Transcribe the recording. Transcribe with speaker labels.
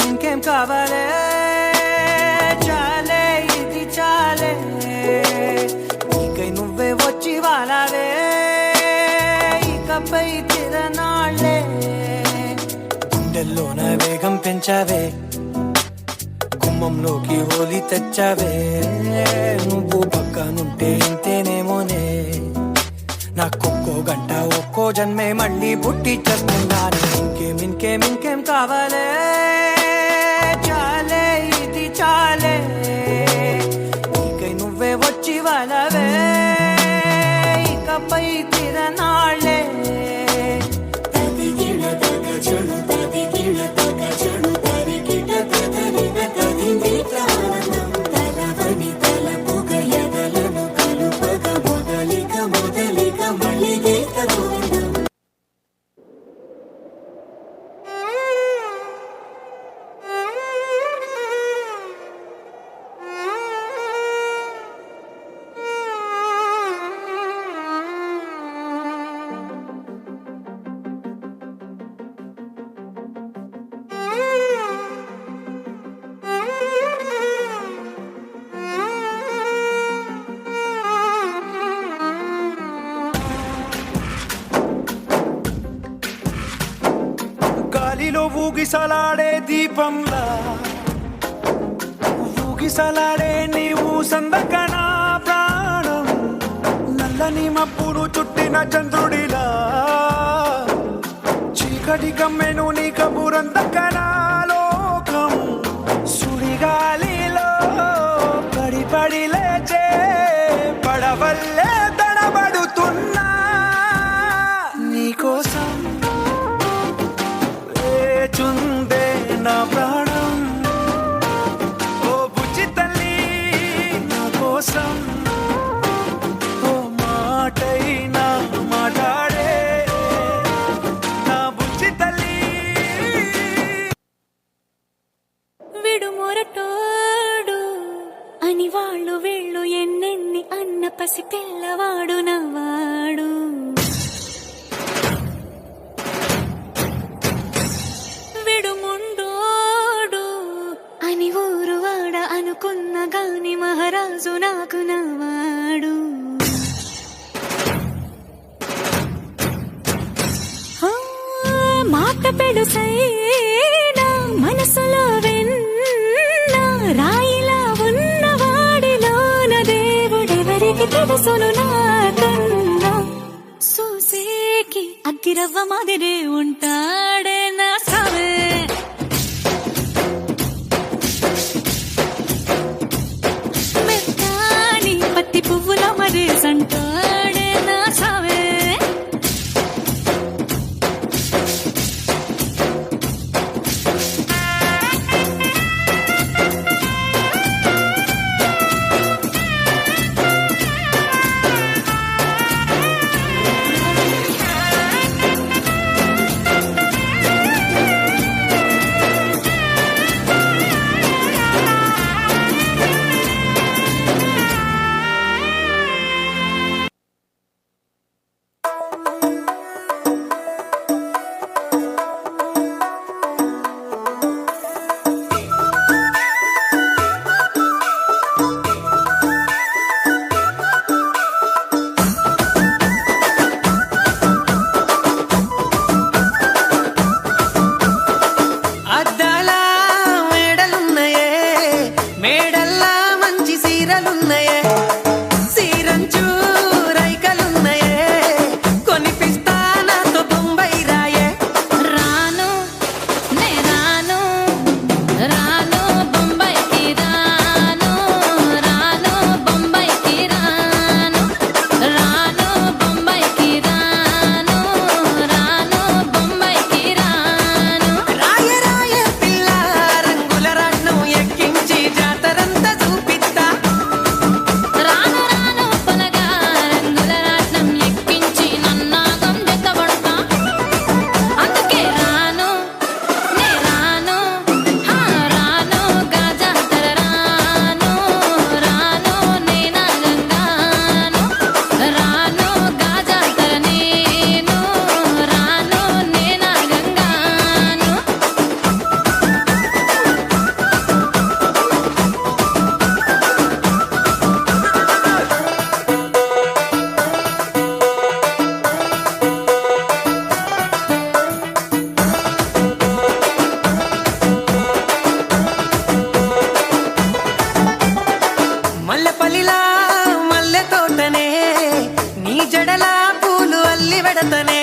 Speaker 1: ఇంకేం కావాలే చాలే ఇది చాలే ఇకై నువ్వే వచ్చి వాలావే ఇకపై తిరనాళ్ళే గుండెల్లోన వేగం పెంచావే గుమ్మంలోకి హోలీ తెచ్చావే నువ్వు పక్కనుంటే ఇంతేనేమోనే నాకొక్కో గంట ఒక్కో జన్మే మళ్ళీ పుట్టి చేస్తున్నాను ఇంకేం కావాలే చాలే ఇది చాలే ఇకై నువ్వే వచ్చి వాళ్ళవే ఇకపై తిరనాళ్ళే
Speaker 2: గాలిలో ఊగిసలాడే దీపంలా ఊగిసలాడే నీవు సందకనా ప్రాణం నల్లని మబ్బును చుట్టిన చంద్రుడిలా చీకటి కమ్మెను నీ కబురందకనా లోకం సుడిగాలిలో పడి పడి లేచే పడవల్లే తడబడుతున్నా నీకోసం చుందే నా ప్రాణం ఓ బుజ్జి తల్లి నా కోసం ఓ మాటైనా మాట్లాడే నా బుజ్జి తల్లి
Speaker 3: విడు మొరటోడు అని వాళ్ళు వీళ్ళు ఎన్నెన్ని అన్న పసి పిల్లవాడు నవ్వాడు అనుకున్న గాని మహారాజు నాకు నవ్వాడు మాట పెడుసైనా మనసులో వెన్న రాయిలా ఉన్నవాడిలోన దేవుడెవరికి తెలుసును నాకన్నా చూసేకి అగ్గిరవ్వ మాదిరే ఉంటాడే నా సావే పువ్వుల మరి సంటాడే నా సావే
Speaker 1: మడతనే